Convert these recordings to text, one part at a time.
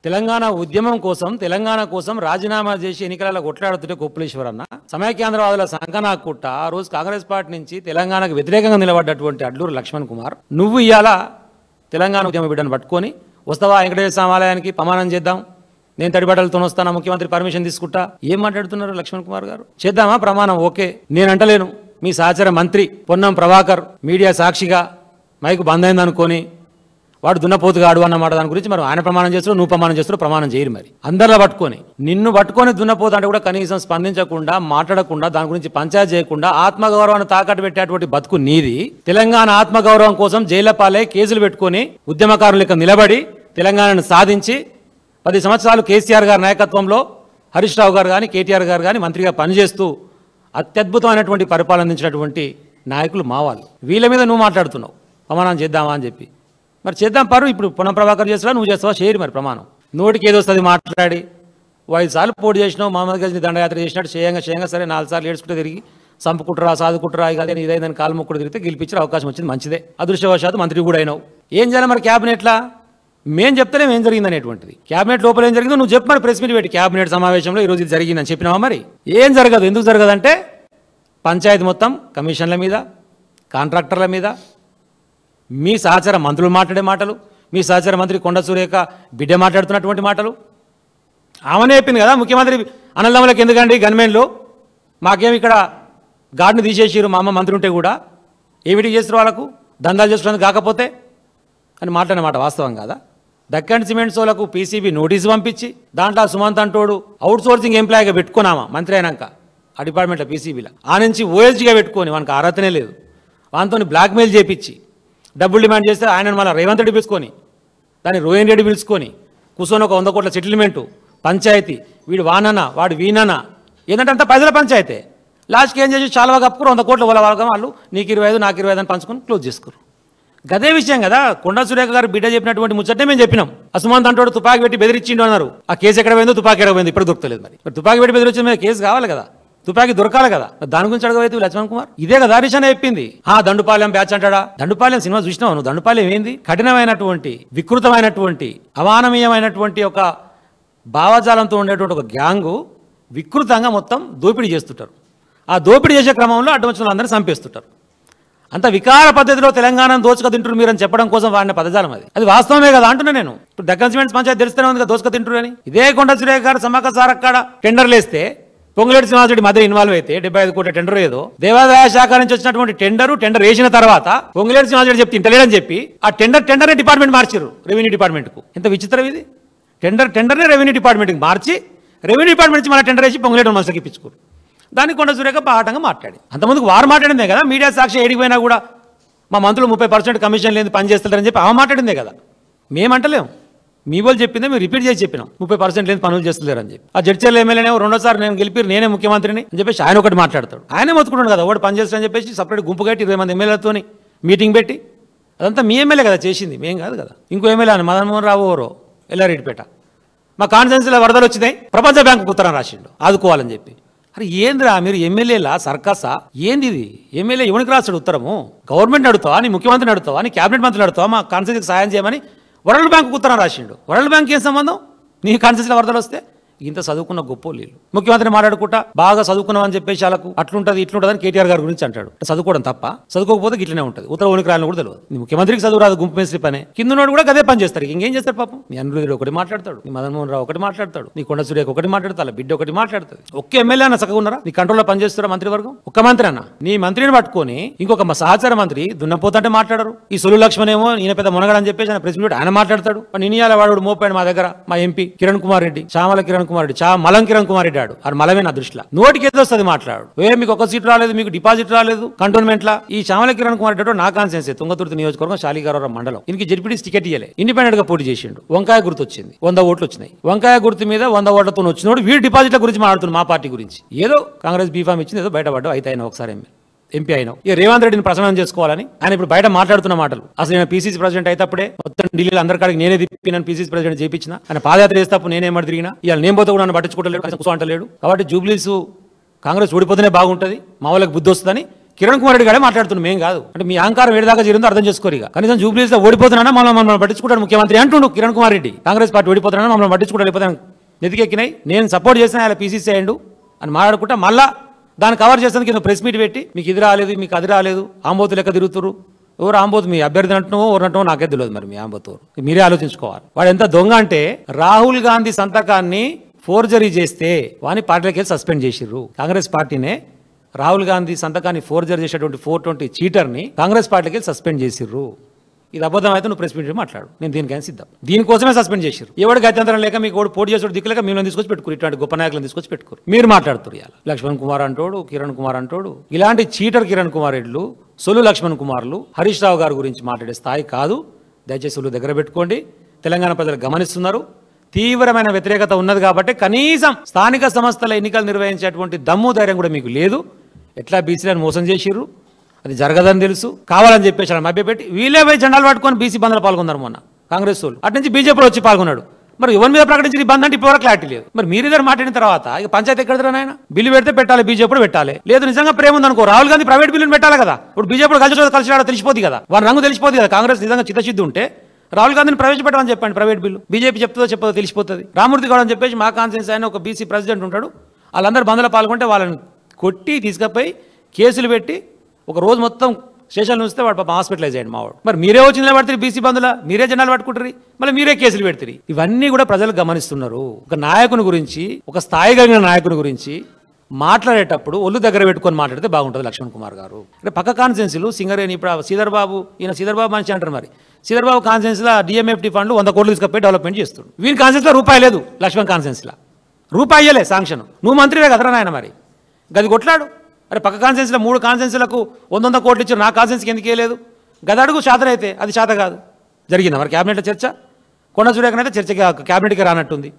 తెలంగాణ ఉద్యమం కోసం తెలంగాణ కోసం రాజీనామా చేసి ఎన్నికలలో కొట్లాడుతుంటే కొప్పులేశ్వర్ అన్న సమైక్యాంధ్రవాదుల సంకనాకుట్ట ఆ రోజు కాంగ్రెస్ పార్టీ నుంచి తెలంగాణకు వ్యతిరేకంగా నిలబడ్డటువంటి అడ్లూరు లక్ష్మణ్ కుమార్ నువ్వు ఇవాళ తెలంగాణ ఉద్యమ బిడ్డను పట్టుకొని వస్తావా వెంకటేశ్వర స్వామి ప్రమాణం చేద్దాం నేను తడిబట్టలతో వస్తానా ముఖ్యమంత్రి పర్మిషన్ తీసుకుంటా ఏం మాట్లాడుతున్నారు లక్ష్మణ్ కుమార్ గారు చేద్దామా ప్రమాణం ఓకే నేను అంటలేను మీ సహచర మంత్రి పొన్నం ప్రభాకర్ మీడియా సాక్షిగా మైకు బంద్ అయింది అనుకొని వాడు దున్నపోతుగాడు అన్నమాట దాని గురించి మరి ఆయన ప్రమాణం చేస్తాడు నువ్వు ప్రమాణం చేస్తాడు ప్రమాణం చేయరు మరి అందరిలో పట్టుకొని నిన్ను పట్టుకొని దున్నపోతు అంటే కూడా కనీసం స్పందించకుండా మాట్లాడకుండా దాని గురించి పంచాయతీ చేయకుండా ఆత్మగౌరవాన్ని తాకట్టు పెట్టేటువంటి బతుకు నీది తెలంగాణ ఆత్మగౌరవం కోసం జైళ్ల పాలై కేసులు పెట్టుకొని ఉద్యమకారుల లెక్క నిలబడి తెలంగాణను సాధించి 10 సంవత్సరాలు కేసీఆర్ గారి నాయకత్వంలో హరీష్ రావు గారు కానీ కేటీఆర్ గారు కానీ మంత్రిగా పనిచేస్తూ అత్యద్భుతమైనటువంటి పరిపాలన అందించినటువంటి నాయకులు మా వాళ్ళు వీళ్ళ మీద నువ్వు మాట్లాడుతున్నావు ప్రమాణం చేద్దామా అని చెప్పి మరి చేద్దాం పరు ఇప్పుడు పొన్నం ప్రభాకర్ చేస్తావా నువ్వు చేస్తావా చేయరు మరి ప్రమాణం నోటికి ఏదో వస్తుంది మాట్లాడి 5 సార్లు పోటీ చేసినావు మహమ్మద్ గజ్ని దండయాత్ర చేసినట్టు చేయంగా సరే 4 సార్లు ఏడ్చుకుంటే తిరిగి సంపుకుంటారా సాదుకుంటారా ఇక ఇదైందని కాలు ముక్కుడు తిరిగితే గెలిపించే అవకాశం వచ్చింది మంచిదే అదృష్టవశాత్తు మంత్రి కూడా అయినావు ఏం చేయాలి మరి క్యాబినెట్లా మేము చెప్తలేం ఏం జరిగింది అనేటువంటిది క్యాబినెట్ లోపల ఏం జరిగిందో నువ్వు చెప్పు మరి ప్రెస్ మీట్ పెట్టి క్యాబినెట్ సమావేశంలో ఈరోజు ఇది జరిగిందని చెప్పినావా మరి ఏం జరగదు ఎందుకు జరగదంటే పంచాయతీ మొత్తం కమిషన్ల మీద కాంట్రాక్టర్ల మీద మీ సహచర మంత్రులు మాట్లాడే మాటలు మీ సహచర మంత్రి కొండ సురేఖ బిడ్డ మాట్లాడుతున్నటువంటి మాటలు ఆమెనే చెప్పింది కదా ముఖ్యమంత్రి అన్నదమ్ములకు ఎందుకండి గన్మెన్లు మాకేమి ఇక్కడ గార్డును తీసేసిరు మా అమ్మ మంత్రి ఉంటే కూడా ఏమిటి చేస్తారు వాళ్ళకు దందాలు చేసుకోవడానికి కాకపోతే అని మాట్లాడిన మాట వాస్తవం కాదా దక్కన్ సిమెంట్స్ వాళ్ళకు పీసీబీ నోటీసు పంపించి దాంట్లో సుమంత్ అంటోడు అవుట్ సోర్సింగ్ ఎంప్లాయీగా పెట్టుకున్నామా మంత్రి అయినాక ఆ డిపార్ట్మెంట్లో పీసీబీలో ఆ నుంచి ఓఎస్జీగా పెట్టుకొని వానికి అర్హతనే లేదు వానితో బ్లాక్మెయిల్ చేపించి డబ్బులు డిమాండ్ చేస్తే ఆయన మళ్ళీ రేవంత్ రెడ్డి పిలుచుకొని దాన్ని రోహిన్ రెడ్డి పిలుచుకొని కూర్చొని ఒక 100 కోట్ల సెటిల్మెంటు పంచాయతీ వీడు వానన్నా వాడు వీనన్నా ఏంటంటే అంత ప్రజల పంచాయతీ లాస్ట్కి ఏం చేసి చాలా కప్పుకుని 100 కోట్ల వాళ్ళ వాళ్ళు నీకు 25 నాకు 25 అని పంచుకొని క్లోజ్ చేసుకోరు గదే విషయం కదా కొండ సురేఖ గారు బిడ్డ చెప్పినటువంటి ముచ్చటే మేము చెప్పినాం అసుమంత్ అంటోడు తుపాకి పెట్టి బెదిరించిండు అన్నారు ఆ కేసు ఎక్కడ పోయిందో తుపాకి ఎక్కడ పోయింది ఇప్పుడు దొరకలేదు మరి తుపాకి పెట్టి బెదిరించిన మీద కేసు కావాలి కదా తుపాకి దొరకాలి కదా దాని గురించి అడగవైతే లక్ష్మణ్ కుమార్ ఇదే కదా హరీష్ చెప్పింది దండుపాలెం బ్యాచ్ అంటాడా దండుపాలెం సినిమా చూసినావు నువ్వు దండుపాలెం ఏంది కఠినమైనటువంటి వికృతమైనటువంటి అమానవీయమైనటువంటి ఒక భావజాలంతో ఉండేటువంటి ఒక గ్యాంగు వికృతంగా మొత్తం దోపిడీ చేస్తుంటారు ఆ దోపిడీ చేసే క్రమంలో అడ్డవచ్చిన వాళ్ళందరినీ చంపేస్తుంటారు అంత వికార పద్ధతిలో తెలంగాణను దోచుక తింటారు మీరని చెప్పడం కోసం వాడిన పదజాలం అది వాస్తవమే కదా అంటున్నా నేను ఇప్పుడు దక్కన్ సిమెంట్స్ పంచాయతీ తెలుస్తూనే ఉంది కదా దోచుక తింటారు అని ఇదే కొండ సురేఖ గారు సమ్మక్క సారక్కడ టెండర్లు వేస్తే పొంగులేటి శ్రీనివాసరెడ్డి మధ్య ఇన్వాల్వ్ అయితే 75 కోట్ల టెండర్ ఏదో దేవాదాయ శాఖ నుంచి వచ్చినటువంటి టెండర్ వేసిన తర్వాత పొంగులేటి శ్రీనివాసరెడ్డి చెప్తే ఇంటలేడని చెప్పి ఆ టెండర్నే డిపార్ట్మెంట్ మార్చారు రెవెన్యూ డిపార్ట్మెంట్కు ఎంత విచిత్రం ఇది టెండర్నే రెవెన్యూ డిపార్ట్మెంట్కి మార్చి రెవెన్యూ డిపార్ట్మెంట్ నుంచి మళ్ళీ టెండర్ వేసి పొంగులేటి మనసుకి ఇప్పించుకోరు దానికి కొండ సురేఖ పాఠంగా మాట్లాడి అంతమందికి వారు మాట్లాడిందే కదా మీడియా సాక్షి ఏడిపోయినా కూడా మా మంత్రులు 30% కమిషన్ లేని పని చేస్తారని చెప్పి ఆమె మాట్లాడిందే కదా మేమంటలేము మీ వాళ్ళు చెప్పిందే మేము రిపీట్ చేసి చెప్పినాం 30% లేని పనులు చేస్తలేరని చెప్పి ఆ జడ్చర్ల ఎమ్మెల్యేనేమో 2వ సారి నేను గెలిపి నేనే ముఖ్యమంత్రిని అని చెప్పేసి ఆయన ఒకటి మాట్లాడతాడు ఆయనే మొత్తుకుంటాడు కదా ఒకటి పని చేస్తాడని చెప్పేసి సపరేట్ గుంపు కట్టి 20 మంది ఎమ్మెల్యేలతో మీటింగ్ పెట్టి అదంతా మీ ఎమ్మెల్యే కదా చేసింది మేం కాదు కదా ఇంకో ఎమ్మెల్యే అని మదన్ మోహన్ రావు ఎవరో ఎల్లారెడ్డిపేట మా కాన్స్టిట్యున్సీలో వరదలు వచ్చినాయి ప్రపంచ బ్యాంకు ఉత్తరం రాసిండు ఆదుకోవాలని చెప్పి అరే ఏందిరా మీరు ఎమ్మెల్యేలా సర్కసా ఏంది ఇది ఎమ్మెల్యే ఎవరికి రాస్తాడు ఉత్తరము గవర్నమెంట్ అడుగుతావా నీ ముఖ్యమంత్రిని అడుగుతావా నీ క్యాబినెట్ మంత్రిని అడుగుతావా మా కాన్స్టిట్యూన్సీకి సాయం చేయమని వరల్డ్ బ్యాంకు ఉత్తరం రాసిండు వరల్డ్ బ్యాంక్ ఏం సంబంధం నీ కాన్స్టిట్యూన్సీలో వరదలు వస్తే ఇంత చదువుకున్న గొప్ప వీళ్ళు ముఖ్యమంత్రిని మాట్లాడుకుంటా బాగా చదువుకున్నాం అని చెప్పేసి వాళ్ళకు అట్లుంటది ఇట్లుంటది అని కేటీఆర్ గారి గురించి అంటాడు చదువుకోవడం తప్ప చదువుకోకపోతే ఇట్లనే ఉంటుంది ఉత్తర ఉనికి రాయాలని కూడా తెలియదు నీ ముఖ్యమంత్రికి చదువు రాదు గుంపు మేస్త్రి పనే కింద కూడా గదే పని చేస్తారు ఇంకేం చేస్తారు పాపం నీ అనురుధుడు ఒకటి మాట్లాడతాడు నీ మదన్ మోహన్ రావు ఒకటి మాట్లాడతాడు నీ కొండ సురేఖ ఒకటి మాట్లాడతాడు బిడ్డ ఒకటి మాట్లాడుతుంది ఒక్క ఎమ్మెల్యే అన్న చక్కగా ఉన్నారా నీ కంట్రోల్లో పనిచేస్తారా మంత్రివర్గం ఒక్క మంత్రి అన్న నీ మంత్రిని పట్టుకొని ఇంకొక సహచార మంత్రి దున్నపోతుంటే మాట్లాడరు ఈ సొల్లు లక్ష్మణ్ ఏమో ఈయన పెద్ద మునగడని చెప్పేసి ఆయన ప్రెసిడెంట్ ఆయన మాట్లాడతాడు నినియాల వాడు మోపాడు మా దగ్గర మా ఎంపీ కిరణ్ కుమార్ రెడ్డి చామల కిరణ్ కుమార్ రెడ్డి మలం కిరణ్ కుమార్ రెడ్డి ఆడు అది మలమే నా దృష్టిలో నోటికి ఏదో వస్తుంది మాట్లాడు మీకు ఒక సీట్ రాలేదు మీకు డిపాజిట్ రాలేదు కంటోన్మెంట్ లా ఈ చామల కిరణ్ కుమార్ రెడ్డి నా కాన్సెన్సే తుంగతుర్తి నియోజకవర్గం శాలిగారవరం మండలం ఇంక జడ్పీటీ టికెట్ ఇయ్యలే ఇండిపెండెంట్ గా పోటీ చేసిండు వంకాయ గుర్తు వచ్చింది 100 ఓట్లు వచ్చినాయి వంకాయ గుర్తు మీద 100 ఓట్లతో వచ్చినోడు వీడు డిపాజిట్ల గురించి మాట్లాడుతున్నాడు మా పార్టీ గురించి ఏదో కాంగ్రెస్ బీఫామ్ ఇచ్చింది ఏదో బయటపడ్డావు అయితే అయినా ఒకసారి ఎంపీ అయినావు ఇక రేవంత్ రెడ్డిని ప్రసన్నం చేసుకోవాలని ఆయన ఇప్పుడు బయట మాట్లాడుతున్న మాటలు అసలు నేను పీసీసీ ప్రెసిడెంట్ అయితేప్పుడే మొత్తం ఢిల్లీలో అందరికాడికి నేనే తిప్పి నన్ను పీసీసీ ప్రెసిడెంట్ చేయించిన ఆయన పాదయాత్ర చేస్తేప్పుడు నేనే ఎమ్మడి తిరిగినా ఇవాళ నేను పోతే కూడా నన్ను పట్టించుకోవట్లేడు అంటలేడు కాబట్టి జూబ్లీస్ కాంగ్రెస్ ఓడిపోతేనే బాగుంటుంది మా వాళ్ళకి బుద్ధి వస్తుందని కిరణ్ కుమార్ రెడ్డి గారే మాట్లాడుతున్నాం, మేం కాదు. అంటే మీ అహంకారం ఏడాకా జరిగిందో అర్థం చేసుకోరు. ఇక కనీసం జూబ్లీస్ లో ఓడిపోతున్నా మమ్మల్ని పట్టించుకుంటాడు ముఖ్యమంత్రి అంటుండు కిరణ్ కుమార్ రెడ్డి. కాంగ్రెస్ పార్టీ ఓడిపోతున్నా మమ్మల్ని పట్టించుకుంటాడు, లేకపోతే నెతికెక్కినాయి, నేను సపోర్ట్ చేసిన ఆయన పీసీసీ అయ్యండు అని మాట్లాడుకుంటా మళ్ళా దాన్ని కవర్ చేసేందుకు కింద ప్రెస్ మీట్ పెట్టి మీకు ఇది రాలేదు, మీకు అది రాలేదు, ఆంబోతు లెక్క తిరుగుతురు. ఎవరు ఆంబోతు మీ అభ్యర్థి అంటున్నావో ఎవరంటున్నావో నాకే తెలియదు. మరి మీ ఆంబోతు మీరే ఆలోచించుకోవాలి. వాడు ఎంత దొంగ అంటే రాహుల్ గాంధీ సంతకాన్ని ఫోర్జరీ చేస్తే వాని పార్టీలోకి వెళ్ళి సస్పెండ్ చేసిర్రు. కాంగ్రెస్ పార్టీనే రాహుల్ గాంధీ సంతకాన్ని ఫోర్జరీ చేసేటువంటి 420 చీటర్ని కాంగ్రెస్ పార్టీకి వెళ్ళి సస్పెండ్ చేసిర్రు. ఇది అబద్ధం అయితే నువ్వు ప్రెస్ మీట్ మాట్లాడు, నేను దీనికైనా సిద్ధం. దీనికోసమే సస్పెండ్ చేశారు. ఎవడు గత్యంతరం లేక మీకు ఓడి పోటీ చేసాడు దిక్కులేక మిమ్మల్ని తీసుకొచ్చి పెట్టుకోరు, ఇట్లాంటి గొప్ప నాయకులను తీసుకొచ్చి పెట్టుకోరు. మీరు మాట్లాడుతారు ఇవాళ లక్ష్మణ్ కుమార్ అంటోడు, కిరణ్ కుమార్ అంటోడు. ఇలాంటి చీటర్ కిరణ్ కుమార్ రెడ్లు, సొల్లు లక్ష్మణ్ కుమార్లు హరీష్ రావు గారి గురించి మాట్లాడే స్థాయి కాదు. దయచేసి సొల్లు దగ్గర పెట్టుకోండి. తెలంగాణ ప్రజలు గమనిస్తున్నారు. తీవ్రమైన వ్యతిరేకత ఉన్నది కాబట్టి కనీసం స్థానిక సంస్థల ఎన్నికలు నిర్వహించేటువంటి దమ్ము ధైర్యం కూడా మీకు లేదు. ఎట్లా బీసీలను మోసం చేసిర్రు, అది జరగదని తెలుసు. కావాలని చెప్పేసి మభ్యపెట్టి వీళ్ళే పోయి జెండాలు పట్టుకొని బీసీ బంద్లో పాల్గొన్నారు మొన్న కాంగ్రెస్ వాళ్ళు. అటు నుంచి బీజేపీలో వచ్చి పాల్గొన్నాడు. మరి ఎవరి మీద ప్రకటించిన బంద్ అంటే ఇప్పుడు క్లారిటీ లేదు. మరి మీరిద్దరు మాట్లాడిన తర్వాత ఇక పంచాయతీ ఎక్కడ ఆయన బిల్లు పెడితే పెట్టాలి, బీజేపీ పెట్టాలి. లేదు నిజంగా ప్రేమ ఉందనుకో రాహుల్ గాంధీ ప్రైవేట్ బిల్లును పెట్టాలి కదా. ఇప్పుడు బీజేపీ కలిసి తెలిసిపోతుంది కదా, వారి రంగు తెలిసిపోతుంది కదా. కాంగ్రెస్ నిజంగా చిత్తశుద్ధి ఉంటే రాహుల్ గాంధీని ప్రవేశపెట్టమని చెప్పండి ప్రైవేట్ బిల్లు. బీజేపీ చెప్తుందో చెప్పదో తెలిసిపోతుంది. రామూర్తి గౌడ్ అని చెప్పేసి మా కాన్ఫరెన్స్ ఆయన ఒక బీసీ ప్రెసిడెంట్ ఉంటాడు. వాళ్ళందరూ బంద్లో పాల్గొంటే వాళ్ళని కొట్టి తీసుకుపోయి కేసులు పెట్టి ఒక రోజు మొత్తం స్టేషన్లు ఉంచితే వాడు పాప హాస్పిటలైజ్ అయ్యండి మావాడు. మరి మీరే వచ్చి నిలబడతారు బీసీ బంధుల, మీరే జనాలు పట్టుకుంటారు, మళ్ళీ మీరే కేసులు పెడతారు. ఇవన్నీ కూడా ప్రజలు గమనిస్తున్నారు. ఒక నాయకుని గురించి, ఒక స్థాయి కలిగిన నాయకుని గురించి మాట్లాడేటప్పుడు ఒళ్ళు దగ్గర పెట్టుకొని మాట్లాడితే బాగుంటుంది. లక్ష్మణ్ కుమార్ గారు అంటే పక్క కాన్స్టిట్యున్సీలు సింగరేణి, ఇప్పుడు శ్రీధర్ బాబు, ఈయన శ్రీధర్ బాబు మనిషి అంటారు. మరి శ్రీధర్ బాబు కాన్స్టిట్యున్సీలో డిఎంఎఫ్టీ ఫండ్లు 100 కోట్లు తీసుకుపోయి డెవలప్మెంట్ చేస్తాడు. వీని కాన్స్టిట్యున్సీలో రూపాయి లేదు, లక్ష్మణ్ కాన్స్టిట్యున్సీలో రూపాయి అయ్యలే శాంక్షన్. నువ్వు మంత్రివే కదరా నాయన, మరి గది కొట్లాడు. అరే పక్క కాన్స్టిట్యున్సీలో 3 కాన్స్టిట్యున్సీలకు 100 కోట్లు ఇచ్చారు, నా కాన్స్టిట్యున్సీకి ఎందుకు వేయలేదు? గదడుగు శాతం అయితే అది శాత కాదు. జరిగిందా మరి క్యాబినెట్లో చర్చ? కొండ సురేఖనైతే చర్చకి క్యాబినెట్కి రానట్టుంది.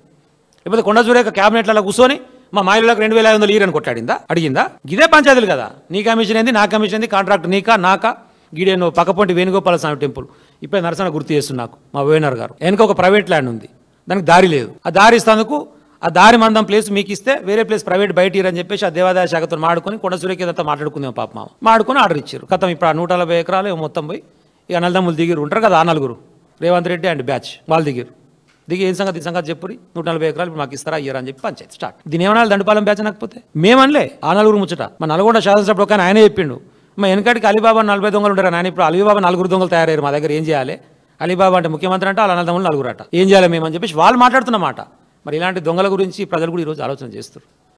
లేకపోతే కొండ సురేఖ క్యాబినెట్లలో కూర్చొని మా మహిళలకు 2500 ఈరని కొట్లాడిందా, అడిగిందా? ఇదే పంచాయతీలు కదా. నీ కమిషన్ ఏంది, నా కమిషన్ ఏంది, కాంట్రాక్ట్ నీకా నాకా? గీడేను పక్కపొంటి వేణుగోపాల స్వామి టెంపుల్ ఇప్పుడు నరసన గుర్తు చేస్తుంది నాకు మా వేణర్ గారు. వెనక ఒక ప్రైవేట్ ల్యాండ్ ఉంది, దానికి దారి లేదు. ఆ దారి ఇస్తాందుకు ఆ దారి మందం ప్లేస్ మీకు ఇస్తే వేరే ప్లేస్ ప్రైవేట్ బయట ఇరని చెప్పేసి ఆ దేవాదాయ శాఖతో మాడుకొని కొండ సురేఖతో మాట్లాడుకుందాం పాప మామ మాడుకొని ఆర్డర్ ఇచ్చారు. కథం ఇప్పుడు ఆ 140 ఎకరాలు మొత్తం పోయి ఇక నల్లదమ్ములు దిగిరు ఉంటారు కదా, ఆ నలుగురు రేవంత్ రెడ్డి అండ్ బ్యాచ్ వాళ్ళు దిగి ఏం సంగతి చెప్పురి 140 ఎకరాలు ఇప్పుడు మాకు ఇస్తారా ఇయ్యరా అని చెప్పి పంచాయతీ స్టార్ట్. దీని ఏమన్నా దండపాలెం బ్యాచ్ అనకపోతే మేమనలే, ఆ నలుగురు ముచ్చట. మా నల్గొండ శాసనసభ్యుడు కానీ ఆయనే చెప్పిండు, మా వెనకటికి అలీబాబా 40 దొంగలు ఉంటారు నాయన, ఇప్పుడు అలీబాబా 4 దొంగలు తయారయ్యారు, మా దగ్గర ఏం చేయాలి? అలీబాబా అంటే ముఖ్యమంత్రి అంటే వాళ్ళ అన్నదమ్ములు 4 అట, ఏం చేయాలి మేము అని చెప్పేసి వాళ్ళు మాట్లాడుతున్నమాట. మరి ఇలాంటి దొంగల గురించి ప్రజలు కూడా ఈరోజు ఆలోచన చేస్తారు.